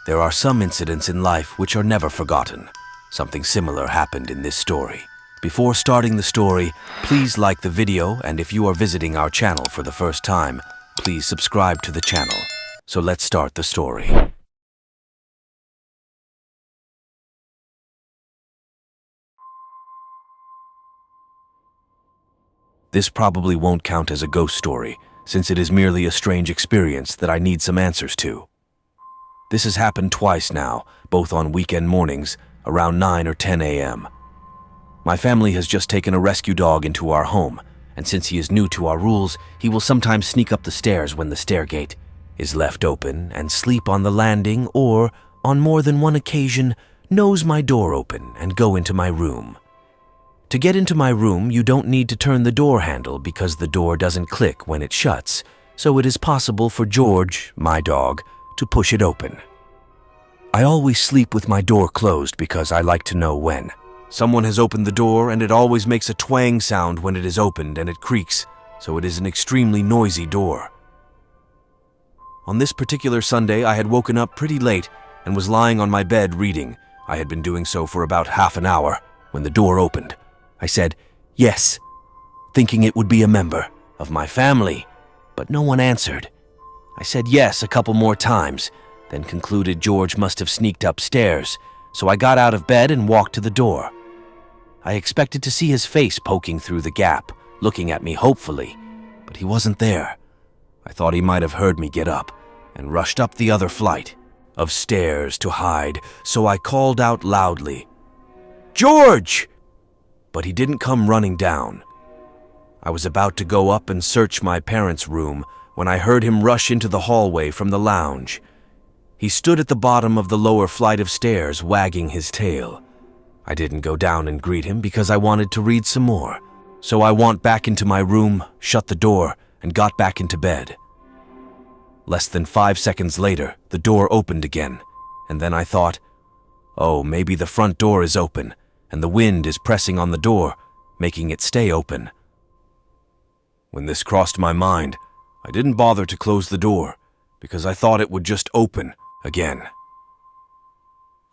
There are some incidents in life which are never forgotten. Something similar happened in this story. Before starting the story, please like the video, and if you are visiting our channel for the first time, please subscribe to the channel. So let's start the story. This probably won't count as a ghost story, since it is merely a strange experience that I need some answers to. This has happened twice now, both on weekend mornings, around 9 or 10 a.m. My family has just taken a rescue dog into our home, and since he is new to our rules, he will sometimes sneak up the stairs when the stairgate is left open and sleep on the landing, or, on more than one occasion, nose my door open and go into my room. To get into my room, you don't need to turn the door handle because the door doesn't click when it shuts, so it is possible for George, my dog, to push it open. I always sleep with my door closed because I like to know when someone has opened the door, and it always makes a twang sound when it is opened and it creaks, so it is an extremely noisy door. On this particular Sunday, I had woken up pretty late and was lying on my bed reading. I had been doing so for about half an hour when the door opened. I said, "Yes," thinking it would be a member of my family, but no one answered. I said yes a couple more times, then concluded George must have sneaked upstairs, so I got out of bed and walked to the door. I expected to see his face poking through the gap, looking at me hopefully, but he wasn't there. I thought he might have heard me get up and rushed up the other flight of stairs to hide, so I called out loudly, "George!" But he didn't come running down. I was about to go up and search my parents' room when I heard him rush into the hallway from the lounge. He stood at the bottom of the lower flight of stairs, wagging his tail. I didn't go down and greet him because I wanted to read some more, so I went back into my room, shut the door, and got back into bed. Less than 5 seconds later, the door opened again, and then I thought, oh, maybe the front door is open, and the wind is pressing on the door, making it stay open. When this crossed my mind, I didn't bother to close the door, because I thought it would just open again.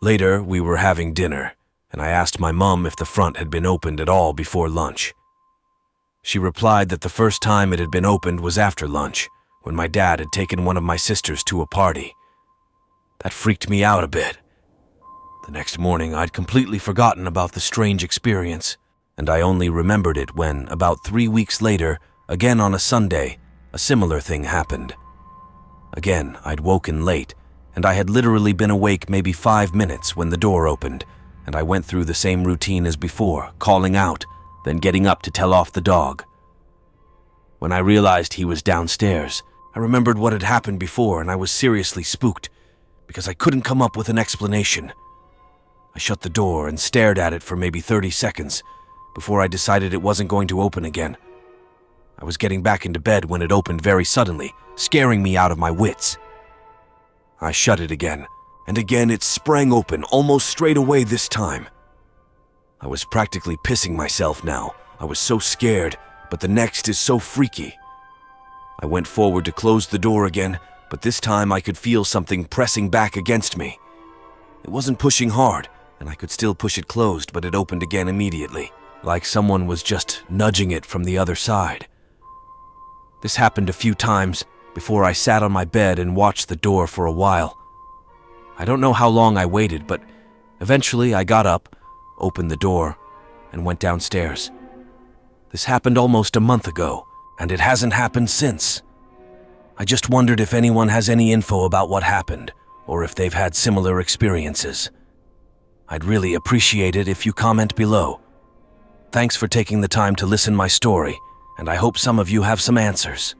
Later, we were having dinner, and I asked my mom if the front had been opened at all before lunch. She replied that the first time it had been opened was after lunch, when my dad had taken one of my sisters to a party. That freaked me out a bit. The next morning, I'd completely forgotten about the strange experience, and I only remembered it when, about 3 weeks later, again on a Sunday, a similar thing happened. Again, I'd woken late, and I had literally been awake maybe 5 minutes when the door opened, and I went through the same routine as before, calling out, then getting up to tell off the dog. When I realized he was downstairs, I remembered what had happened before, and I was seriously spooked, because I couldn't come up with an explanation. I shut the door and stared at it for maybe 30 seconds, before I decided it wasn't going to open again. I was getting back into bed when it opened very suddenly, scaring me out of my wits. I shut it again, and again it sprang open almost straight away this time. I was practically pissing myself now. I was so scared, but the next is so freaky. I went forward to close the door again, but this time I could feel something pressing back against me. It wasn't pushing hard, and I could still push it closed, but it opened again immediately, like someone was just nudging it from the other side. This happened a few times before I sat on my bed and watched the door for a while. I don't know how long I waited, but eventually I got up, opened the door, and went downstairs. This happened almost a month ago, and it hasn't happened since. I just wondered if anyone has any info about what happened, or if they've had similar experiences. I'd really appreciate it if you comment below. Thanks for taking the time to listen my story, and I hope some of you have some answers.